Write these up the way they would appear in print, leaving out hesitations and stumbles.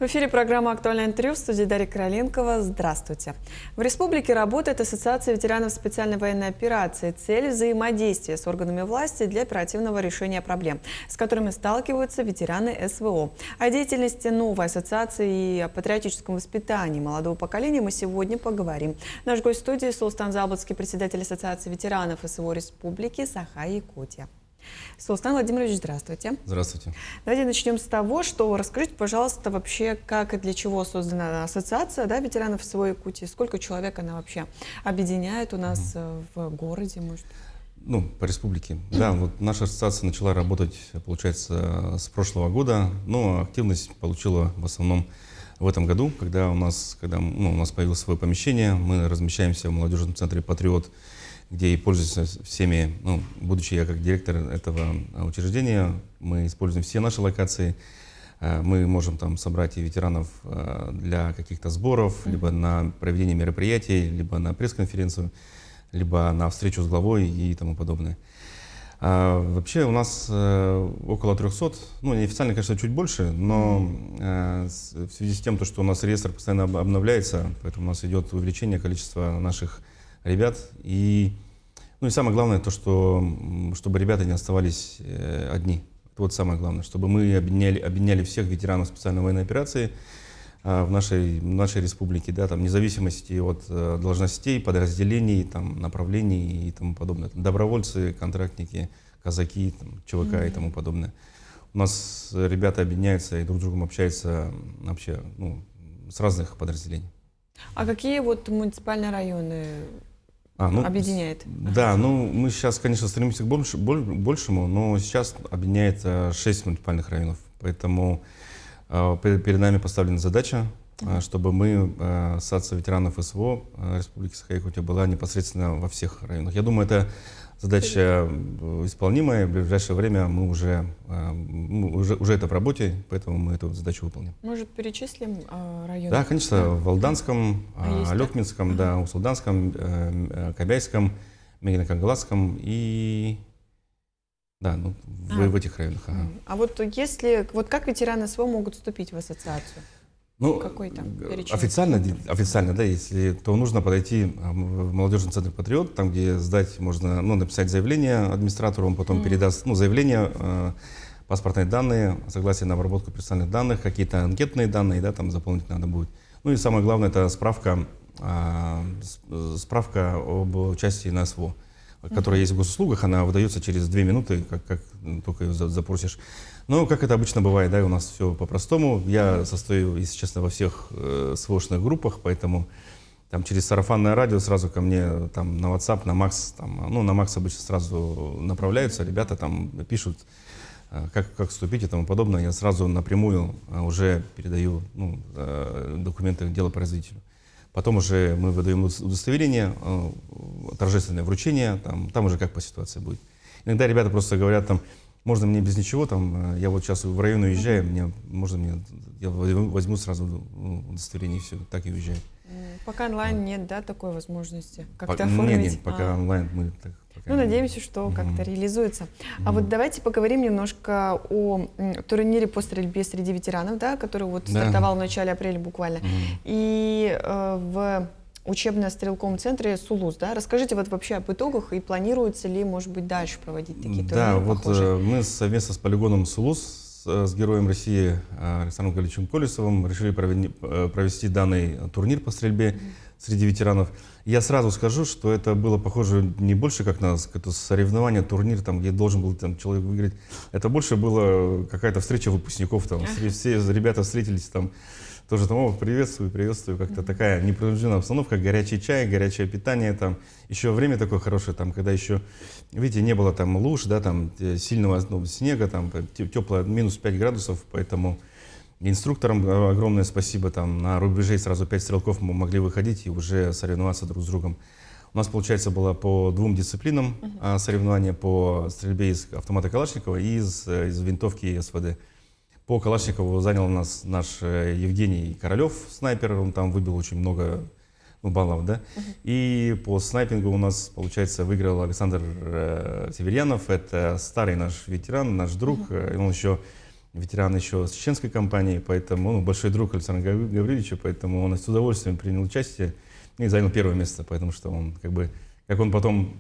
В эфире программа «Актуальное интервью», в студии Дарья Короленкова. Здравствуйте. В республике работает Ассоциация ветеранов специальной военной операции. Цель – взаимодействия с органами власти для оперативного решения проблем, с которыми сталкиваются ветераны СВО. О деятельности новой ассоциации и о патриотическом воспитании молодого поколения мы сегодня поговорим. Наш гость в студии – Султан Залбатский, председатель Ассоциации ветеранов СВО Республики Саха-Якутия. Султан Владимирович, здравствуйте. Здравствуйте. Давайте начнем с того, что расскажите, пожалуйста, вообще, как и для чего создана ассоциация ветеранов СВО Якутии, сколько человек она вообще объединяет у нас в городе, может? По республике. Да, вот наша ассоциация начала работать, получается, с прошлого года, но активность получила в основном в этом году, когда у нас появилось свое помещение, мы размещаемся в молодежном центре «Патриот», где и пользуемся всеми, будучи я как директор этого учреждения, мы используем все наши локации. Мы можем там собрать и ветеранов для каких-то сборов, либо на проведение мероприятий, либо на пресс-конференцию, либо на встречу с главой и тому подобное. Вообще у нас около 300, неофициально, конечно, чуть больше, но в связи с тем, что у нас реестр постоянно обновляется, поэтому у нас идет увеличение количества наших ребят. И самое главное, чтобы ребята не оставались одни. Это вот самое главное, чтобы мы объединяли всех ветеранов специальной военной операции в нашей республике, вне зависимости от должностей, подразделений, направлений и тому подобное. Добровольцы, контрактники, казаки, ЧВК и тому подобное. У нас ребята объединяются и друг с другом общаются вообще с разных подразделений. А какие муниципальные районы объединяет? Да, мы сейчас, конечно, стремимся к большему, но сейчас объединяет 6 муниципальных районов. Поэтому перед нами поставлена задача, чтобы мы, Ассоциация ветеранов СВО Республики Саха-Якутия, была непосредственно во всех районах. Я думаю, это задача исполнимая. В ближайшее время мы уже это в работе, поэтому мы эту задачу выполним. Может, перечислим районы? Да, конечно, в Волданском, Алекминском, Усулданском, Кобяйском, Мегино-Кагыласском и в этих районах. А как ветераны СВО могут вступить в ассоциацию? Какой там перечень? Официально, если то нужно подойти в молодежный центр «Патриот», там, где можно написать заявление администратору, он потом передаст заявление, паспортные данные, согласие на обработку персональных данных, какие-то анкетные данные, там заполнить надо будет. И самое главное, это справка об участии на СВО, которая есть в госуслугах, она выдается через 2 минуты, как только ее запросишь. Но, как это обычно бывает, у нас все по-простому. Я состою, если честно, во всех СВОшных группах, поэтому через сарафанное радио сразу ко мне на WhatsApp, на Макс, на Макс обычно сразу направляются, ребята пишут, как вступить и тому подобное. Я сразу напрямую уже передаю документы делопроизводителю. Потом уже мы выдаем удостоверение, торжественное вручение, там уже как по ситуации будет. Иногда ребята просто говорят, можно мне без ничего, я вот сейчас в район уезжаю, я возьму сразу удостоверение и все, так и уезжаю. Пока онлайн нет, такой возможности как-то оформить? Нет, пока онлайн мы так. Надеемся, что как-то реализуется. А вот давайте поговорим немножко о турнире по стрельбе среди ветеранов, который стартовал в начале апреля буквально. И в учебно-стрелковом центре «Сулус». Расскажите вообще об итогах и планируется ли, может быть, дальше проводить такие турниры похожие? Мы совместно с полигоном «Сулус», с героем России Александром Галичем Колесовым решили провести данный турнир по стрельбе среди ветеранов. Я сразу скажу, что это было похоже не больше как на соревнование, турнир, где должен был человек выиграть. Это больше было какая-то встреча выпускников. Все ребята встретились тоже приветствую, как-то такая непринужденная обстановка, горячий чай, горячее питание, еще время такое хорошее, когда еще, видите, не было луж, сильного снега, теплое, минус 5 градусов, поэтому инструкторам огромное спасибо, на рубеже сразу 5 стрелков мы могли выходить и уже соревноваться друг с другом. У нас, получается, было по 2 дисциплинам соревнования, по стрельбе из автомата Калашникова и из винтовки СВД. По Калашникову занял нас наш Евгений Королев, снайпер, он выбил очень много баллов, И по снайпингу у нас, получается, выиграл Александр Северьянов, это старый наш ветеран, наш друг, он еще ветеран еще с чеченской кампании, поэтому он большой друг Александра Гавриловича, поэтому он с удовольствием принял участие и занял первое место, потому что он как он потом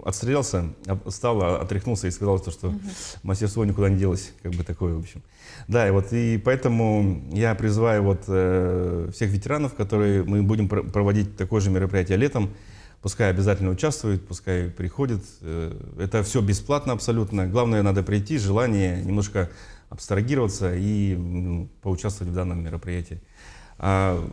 отстрелялся, встал, отряхнулся и сказал, что мастерство никуда не делось, такое, в общем. Да, и поэтому я призываю всех ветеранов, которые мы будем проводить такое же мероприятие летом, пускай обязательно участвуют, пускай приходят. Это все бесплатно абсолютно. Главное, надо прийти, желание немножко абстрагироваться и поучаствовать в данном мероприятии. В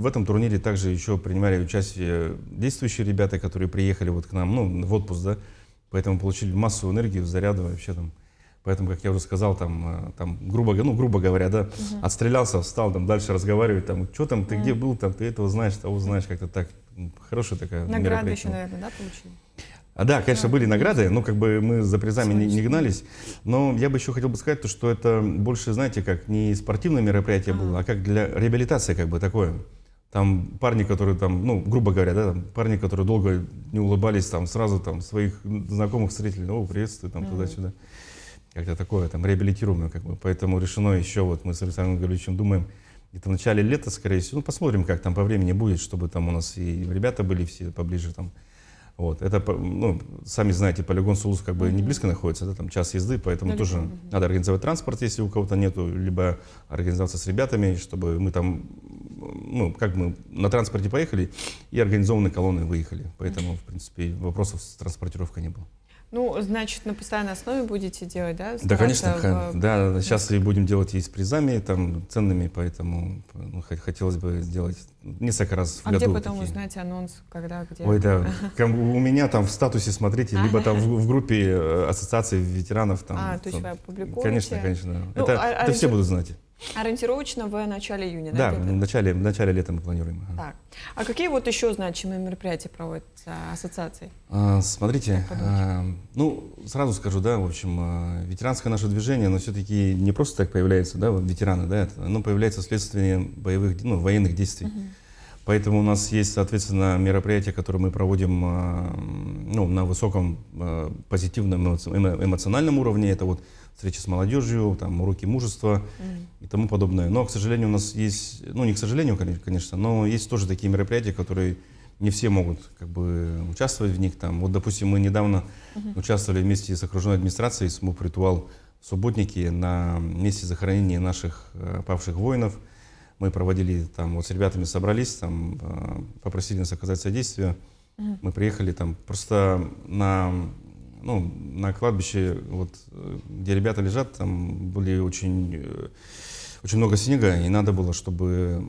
этом турнире также еще принимали участие действующие ребята, которые приехали к нам в отпуск, да, поэтому получили массу энергии, заряда вообще там. Поэтому, как я уже сказал, грубо говоря, да, отстрелялся, встал, дальше разговаривать, что там, ты где был, ты этого знаешь, того знаешь, как-то так. Хорошая такая мероприятие. Награды еще, наверное, да, получили? Да, конечно, были награды, но мы за призами не гнались. Но я бы еще хотел сказать, что это больше, знаете, как не спортивное мероприятие было, а как для реабилитации такое. Там парни, которые грубо говоря, да, парни, которые долго не улыбались, сразу своих знакомых встретили, приветствую, туда-сюда. Как-то такое, реабилитируемое, Поэтому решено еще, мы с Александром Гавриловичем думаем, где-то в начале лета, скорее всего, посмотрим, как по времени будет, чтобы у нас и ребята были все поближе Это, сами знаете, полигон Сулус не близко находится, да, час езды, поэтому тоже надо организовать транспорт, если у кого-то нету, либо организоваться с ребятами, чтобы мы мы на транспорте поехали и организованной колонной выехали. Поэтому, в принципе, вопросов с транспортировкой не было. Значит, на постоянной основе будете делать, да? Да, конечно, да, сейчас и будем делать и с призами, ценными, поэтому хотелось бы сделать несколько раз в году. А где потом узнать анонс, когда, где? Ой, да, у меня в статусе, смотрите, либо в группе ассоциации ветеранов. То есть вы опубликуете? Конечно. Это все будут знать. Ориентировочно в начале июня, да? Да, в начале лета мы планируем. Так. А какие еще значимые мероприятия проводят ассоциацией? Смотрите, сразу скажу, да, в общем, ветеранское наше движение, оно все-таки не просто так появляется, да, ветераны, да, оно появляется вследствие военных действий. Поэтому у нас есть, соответственно, мероприятия, которые мы проводим на высоком позитивном эмоциональном уровне. Это встречи с молодежью, уроки мужества и тому подобное. Но, к сожалению, у нас есть, не к сожалению, конечно, но есть тоже такие мероприятия, которые не все могут участвовать в них. Допустим, мы недавно участвовали вместе с окружной администрацией СМУП-Ритуал Субботники на месте захоронения наших павших воинов. Мы проводили с ребятами собрались, попросили нас оказать содействие. Мы приехали просто на кладбище, где ребята лежат, были очень много снега, и надо было, чтобы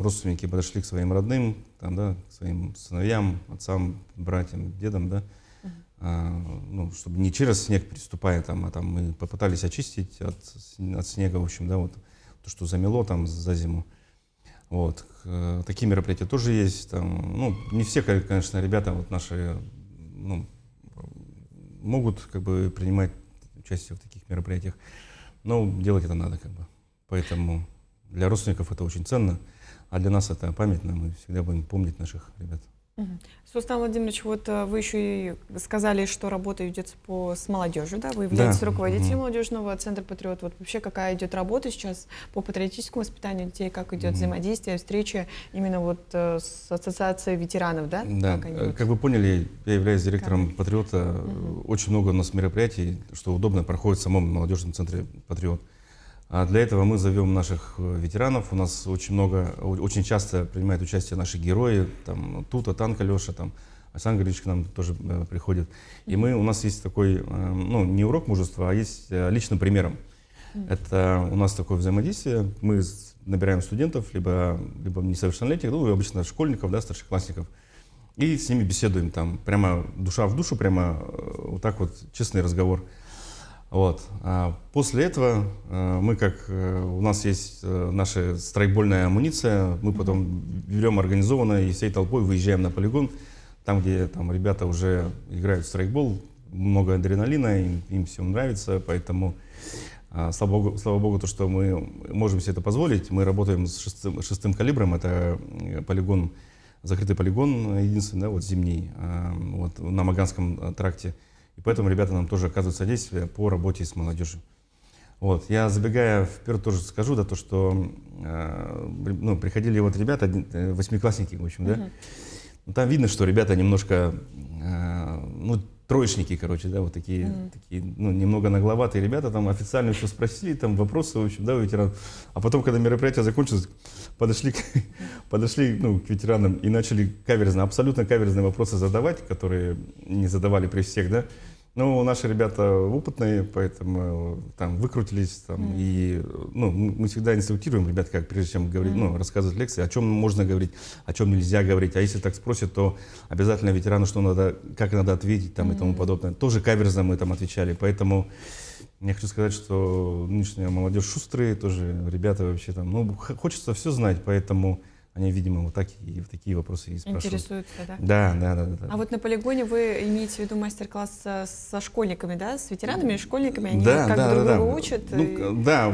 родственники подошли к своим родным, к своим сыновьям, отцам, братьям, дедам, да, чтобы не через снег переступая, мы попытались очистить от снега, в общем, да, то, что замело за зиму. Такие мероприятия тоже есть. Не все, конечно, ребята наши могут принимать участие в таких мероприятиях, но делать это надо Поэтому для родственников это очень ценно, а для нас это памятно, мы всегда будем помнить наших ребят. Рустам Владимирович, вы еще и сказали, что работа ведется с молодежью, да? Вы являетесь руководителем молодежного центра «Патриот». Вообще, какая идет работа сейчас по патриотическому воспитанию детей, как идет взаимодействие, встреча именно с ассоциацией ветеранов, да? Да, как вы поняли, я являюсь директором «Патриота». Очень много у нас мероприятий, что удобно, проходит в самом молодежном центре «Патриот». А для этого мы зовем наших ветеранов. У нас очень часто принимают участие наши герои. Тута, Танка, Леша, Александр Григорьевич к нам тоже приходит. И у нас есть такой, не урок мужества, а есть личным примером. Это у нас такое взаимодействие. Мы набираем студентов, либо несовершеннолетних, обычно школьников, да, старшеклассников. И с ними беседуем прямо душа в душу, прямо честный разговор. После этого у нас есть наша страйкбольная амуниция, мы потом берем организованно и всей толпой выезжаем на полигон, там, где ребята уже играют в страйкбол, много адреналина, им всем нравится, поэтому, слава богу, то, что мы можем себе это позволить. Мы работаем с шестым калибром, это полигон, закрытый полигон, единственный, да, зимний, на Маганском тракте. И поэтому ребята нам тоже оказывают содействие по работе с молодежью. Вот. Я, забегая вперед, тоже скажу, да, то, что ну, приходили вот ребята, восьмиклассники, в общем, да. Ну, там видно, что ребята немножко, ну, троечники, короче, да, вот такие, ну, немного нагловатые ребята, там официально все спросили, там вопросы, в общем, да, у ветеранов. А потом, когда мероприятие закончилось, подошли, ну, к ветеранам и начали абсолютно каверзные вопросы задавать, которые не задавали при всех, да. Ну, наши ребята опытные, поэтому там выкрутились, там, и, ну, мы всегда инструктируем ребят, как прежде чем говорить, ну, рассказывать лекции, о чем можно говорить, о чем нельзя говорить, а если так спросят, то обязательно ветерану, что надо, как надо ответить, там, и тому подобное. Тоже каверзно мы там отвечали, поэтому я хочу сказать, что нынешняя молодежь шустрые, тоже ребята вообще там, ну, хочется все знать, поэтому они, видимо, вот так и в такие вопросы и спрашивают. Интересуются, да? Да. А вот на полигоне вы имеете в виду мастер-класс со школьниками, да? С ветеранами и школьниками? Они Да, как да, друг да, друга да. учат? Ну, да,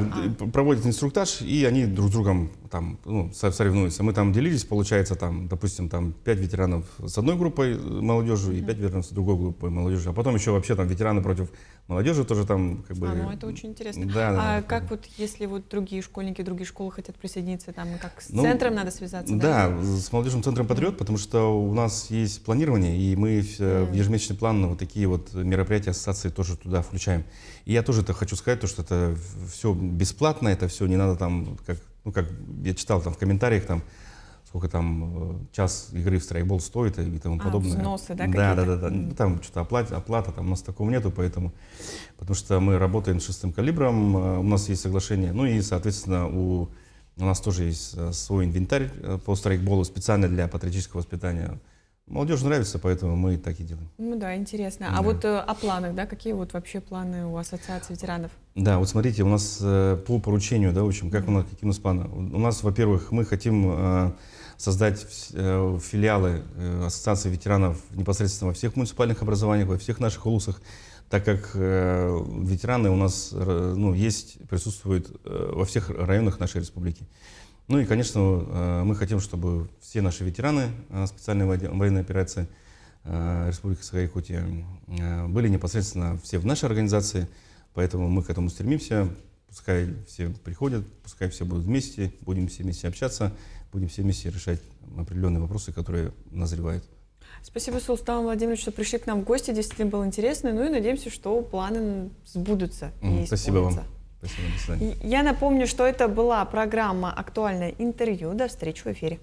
проводят инструктаж, и они друг с другом там, ну, соревнуются. Мы там делились, получается, там, допустим, там 5 ветеранов с одной группой молодежи и 5 ветеранов с другой группой молодежи. А потом еще вообще там ветераны против молодежи тоже там как бы... ну это очень интересно. Да, как вот, если вот другие школьники, другие школы хотят присоединиться, там как с центром надо связаться? Да, с молодежным центром «Патриот», потому что у нас есть планирование, и мы в ежемесячный план вот такие вот мероприятия ассоциации тоже туда включаем. И я тоже хочу сказать, что это все бесплатно, это все не надо там, как я читал там в комментариях, там, сколько там час игры в страйкбол стоит и тому подобное. Взносы, да, какие-то? Да. Ну, там что-то оплата, там у нас такого нету, потому что мы работаем с 6-м калибром, у нас есть соглашение, ну и, соответственно, у нас тоже есть свой инвентарь по страйкболу специально для патриотического воспитания. Молодежи нравится, поэтому мы так и делаем. Ну да, интересно. Да. А вот о планах, да, какие вот вообще планы у ассоциации ветеранов? Да, вот смотрите, у нас по поручению, да, в общем, какие у нас планы? У нас, во-первых, мы хотим создать филиалы ассоциации ветеранов непосредственно во всех муниципальных образованиях, во всех наших улусах, так как ветераны у нас присутствуют во всех районах нашей республики. Ну и, конечно, мы хотим, чтобы все наши ветераны специальной военной операции Республики Саха-Якутия были непосредственно все в нашей организации, поэтому мы к этому стремимся. Пускай все приходят, пускай все будут вместе, будем все вместе общаться, будем все вместе решать определенные вопросы, которые назревают. Спасибо, Султан Владимирович, что пришли к нам в гости. Действительно было интересно. Ну и надеемся, что планы сбудутся и Спасибо вам. исполнятся. Спасибо, до свидания. Я напомню, что это была программа «Актуальное интервью». До встречи в эфире.